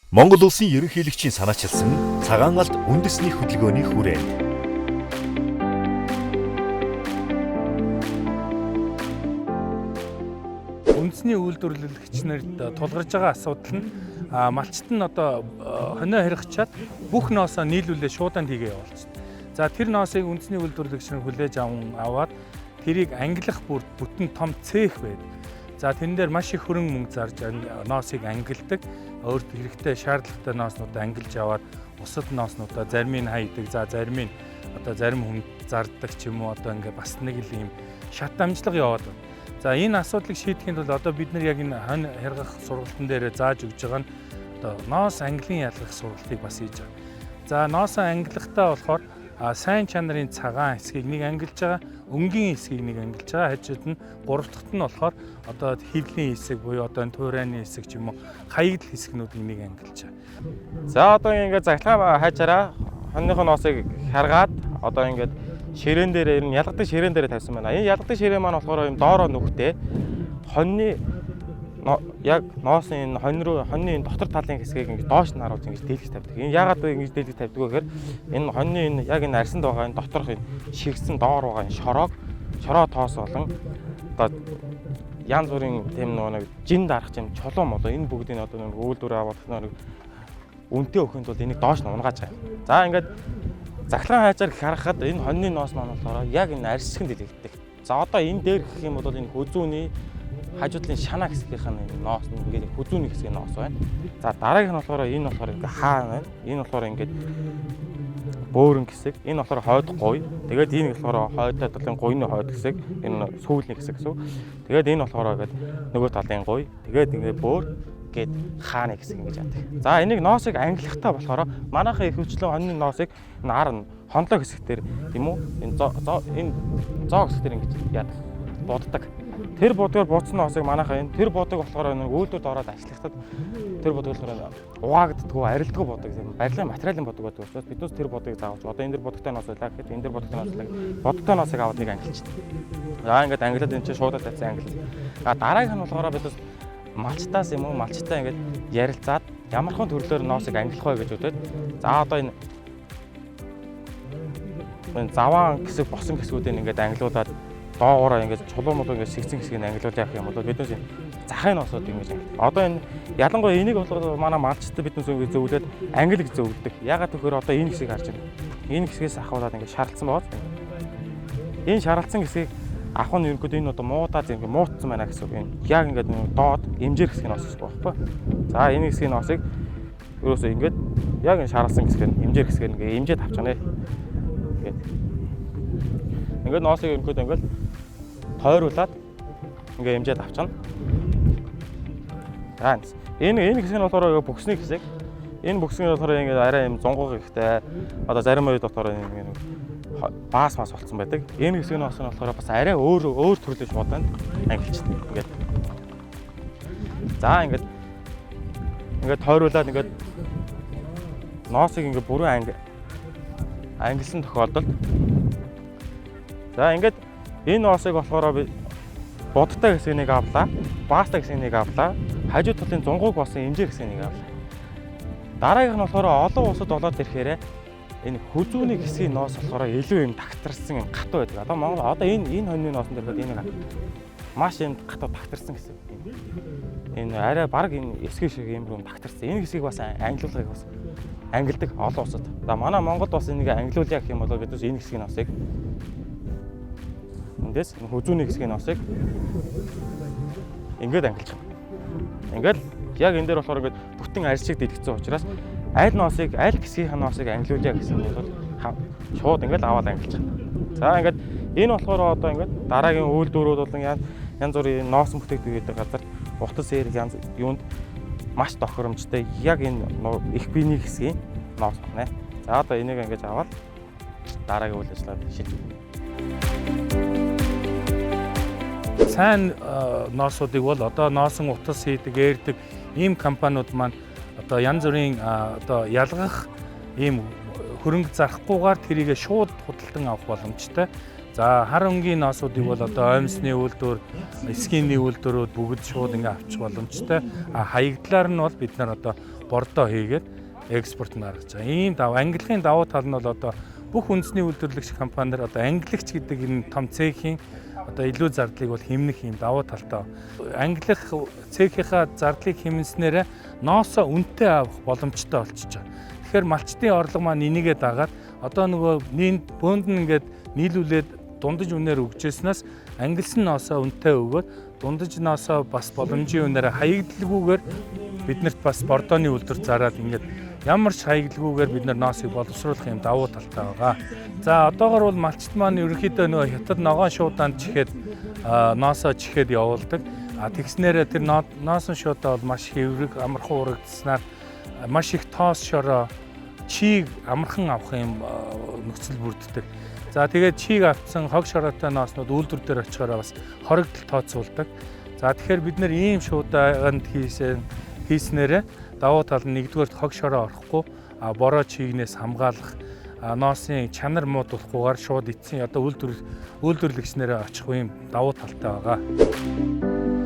Монгол улсын ерөнхийлөгчийн санаачилсан цагаан алт үндэсний хөдөлгөөний хүрээнд. Үндэсний үйлдвэрлэгч нарт тулгарч байгаа асуудал нь малчт нь одоо хонио харигчаад бүх ноосоо нийлүүлээ шууданд хийгээ явуулчихсан. За тэр ноосыг үндэсний үйлдвэрлэгч нар хүлээж аваад тэрийг ангилах бүр бүтэн том цех байдаг. За тэрэн дээр маш их хөрөнгө мөнгө зарж ноосыг ангилдаг. Өөрт хэрэгтэй шаардлагатай нооснуудаа ангилж аваад бусад нооснуудаа зарим нь хайдаг. За зарим нь одоо зарим хүн зарддаг ч юм уу одоо ингээ бас нэг л юм шат дамжлага яваад байна. За энэ асуудлыг шийдэхэд бол одоо бид нар яг энэ хонь харгах сургалтын дээр зааж өгж байгаа нь одоо ноос ангилын ялгах сургалтыг бас хийж байгаа. За ноосоо ангилахдаа болохоор сайн чанарын цагаан хэсгийг нэг ангилж байгаа, өнгийн хэсгийг нэг ангилж байгаа. Хажууд нь гурав дахьт нь болохоор одоо хөвлийн хэсэг буюу одоо туурайны хэсэг ч юм уу хаягдл хэсгнүүдийг нэг ангилж байгаа. За одоо ингээд захлаа хайчаараа хоньныхоо ноосыг харгаад одоо ингээд ширээн дээр энэ ялгадаг ширээн дээр тавьсан байна. Энэ ялгадаг ширээн маань болохоор юм доороо нүхтэй хоньны яг ноосны энэ хоньны энэ дотор талын хэсгийг ингэж доош нь харуулж ингэж дийлгэж тавьдаг. Энэ яагаад ингэж дийлгэж тавьдаг вэ гэхээр энэ хоньны энэ яг энэ арсанд байгаа энэ доторх энэ шигсэн доор байгаа энэ шороо тоос болон одоо янз бүрийн тийм нэг жин дарах юм чулуун молоо энэ бүгдийг одоо нэг үйлдвэр авах нэг үнэтэй өгөхөнд бол энийг доош нь унгааж байгаа. За ингээд захлаан хайжаар харахад энэ хоньны ноос маань болохоор яг энэ арсхэнд дийлэгддэг. За одоо энэ дээр гэх юм бол энэ хүзүүний хажуудлын шанаа хэсгийнх нь ноос нь ингээд хүзүүний хэсгийн ноос байна. За дараагийнх нь болохоор энэ болохоор ингээд хаа байна. Энэ болохоор ингээд бөөрөн хэсэг. Энэ болохоор хойд гуй. Тэгээд энэ болохоор хойдоо талын гуйны хойд хэсэг. Энэ сүүлний хэсэг гэсэн. Тэгээд энэ болохоор ингээд нөгөө талын гуй. Тэгээд ингээд бөөр гээд хааны хэсэг ингэж яадаг. За энийг ноосыг ангилахтаа болохоор манайхаа их хвчлэн хоньны ноосыг энэ ар нь хонлоо хэсэгтэр тийм үү? Энэ зоо хэсэгтэр ингэж яадаг. Буддаг. Тэр будгаар бууцсан ноосыг манайхаа энэ тэр будаг болохоор нэг үйлдвэрт ороод ажиллахтад тэр будаг болохоор угаагддаггүй, арилдаггүй будаг юм. Барилгын материалын будаг байдаг учраас биднээс тэр будыг заавч одоо энэ дэр будагтай ноос байлаа гэхэд энэ дэр будагтай ноос будагтай ноосыг аваад нэг ангилчихдаг. За ингээд ангилаад энэ чинь шуудаа тавьсан ангилж. Дараагийнх нь болохоор биднээс малчтаас юм уу малчтай ингээд ярилцаад ямархан төрлөөр ноосыг ангилах вэ гэж үзээд за одоо энэ заваан хэсэг босон хэсгүүдийг ингээд ангилуулад доогоороо ингээд чулуун мод ингээд сэгцэн хэсгийг ангилуулах явах юм бол биднээс захын ноосууд ингэж ангил. Одоо энэ ялангуяа энийг болохоор манай малчтай биднээс ингээд зөвлөд ангил гэж зөвлөдөг. Ягаад гэвэл одоо энэ хэсгийг харж байна. Энэ хэсгээс ахуулаад ингээд шаралцсан байгаа. Энэ шаралцсан хэсгийг авах нь ерөнхийдөө энэ одоо муудаад ингээд муутсан байна гэсэн үг юм. Яг ингээд доод эмжээр хэсгийн ноос гэсэн байхгүй. За энэ хэсгийн ноосыг ерөөсөө ингээд яг энэ шаралсан хэсгээр эмжээр хэсгээр ингээд эмжээд авчихна. Ингээд ноосыг ерөнхийдөө ингээд тойруулаад ингээд эмжээд авчихна. За энэ хэсэг нь болохоор бүксний хэсэг. Энэ бүксний болохоор ингээд арай юм зунгаг ихтэй одоо зарим үед болохоор ингээд баас мас болцсон байдаг. Энэ хэсгийн ноос нь болохоор бас арай өөр төрлийн шууд байна. Ангилчдаг ингээд. За ингээд тойруулаад ингээд ноосыг ингээд бүрэн ангилсан тохиолдолд за ингээд энэ ноосыг болохоор би будтай хэсгийг авлаа, баастай хэсгийг авлаа, хажуу талын зунгууг болсон эмжээр хэсгийг авлаа. Дараагийнх нь болохоор олон улсад болоод ирэхээр энэ хүзүүний хэсгийн ноос болохоор илүү юм тагтарсан юм гатуу байдаг. Одоо Монгол одоо энэ хоньны ноосн дээр энийг маш юм гатуу тагтарсан гэсэн. Энэ арай баг энэ эсгий шиг юм руу тагтарсан. Энэ хэсгийг бас ангилуулгыг бас ангилдаг олон улсад. За манай Монголд бас энийг ангилуулъя гэх юм бол бидээс энэ хэсгийн ноосыг эндээс хүзүүний хэсгийн ноосыг ингээд ангилж байгаа. Ингээд яг энэ дээр болохоор ингээд бүтэн арьсыг дэлгэцсэн учраас аль хэсгийн ноосыг ангилуулъя гэсэн бол шууд ингээд аваад ангилж байгаа. За ингээд энэ болохоор одоо ингээд дараагийн үйлдвэрүүд болон янз бүрийн ноос бүтээгдэхүүн гэдэг газар утас эерэг янз юунд маш тохиромжтой яг энэ их биений хэсгийн ноос байна. За одоо энийг ингээд аваад дараагийн үйл ажиллагаанд шилжүүлнэ. Сайн ноосуудыг бол одоо ноосон утас хийдэг, eerдэг ийм компаниуд маань одоо янз бүрийн одоо ялгах ийм хөрөнгө зарахгүйгээр тэрийг шууд худалдан авах боломжтой. За хар өнгийн ноосуудыг бол одоо оймсны үйлдвэр, эсхийн үйлдвэрүүд бүгд шууд ингээ авчих боломжтой. Хаягдлаар нь бол бид нар одоо бордоо хийгээд экспорт гаргаж байгаа. Ийм ангиллахын давуу тал нь бол одоо бүх үндэсний үйлдвэрлэгч компаниар одоо ангиллагч гэдэг энэ том цехийн одоо илүү зардлыг бол хэмнэх юм давуу талтай. Ангилах цехийнхаа зардлыг хэмнэснээр ноосоо үнэтэй авах боломжтой болчихж байгаа. Тэгэхээр малчтын орлого маань энийгээ дагаад одоо нөгөө бөөнд нь ингээд нийлүүлээд дундаж үнээр өгчээснээс ангилсан ноосоо үнэтэй өгөөд дундаж ноосоо бас боломжийн үнээр хаягдлаггүйгээр биднэрт бас бордооны үйлдвэр зараад ингээд ямар ч хаягдлаггүйгээр бид нар ноосыг боловсруулах юм давуу талтай байгаа. За одоогор бол малчт маань ерөнхийдөө нөгөө хятад ногоон шуудаанд чихээд ноосоо чихээд явуулдаг. Тэгснээр тэр ноосон шуудаа бол маш хэврэг амархан урагдсанаар маш их тоос шороо чийг амархан авах юм нөхцөл бүрддэг. За тэгээд чийг авцсан хог шороотой нооснууд үйлдвэр дээр очихоор бас хоригдол тооцоолдог. За тэгэхээр бид нэр ийм шуудаанд хийснээр давуу тал нь нэгдүгээр хог шороо орохгүй бороо чигнээс хамгаалах ноосын чанар муудуулахгүйгээр шууд эцсийн одоо үйлдвэрлэгчнэрээ очих юм давуу талтай байгаа.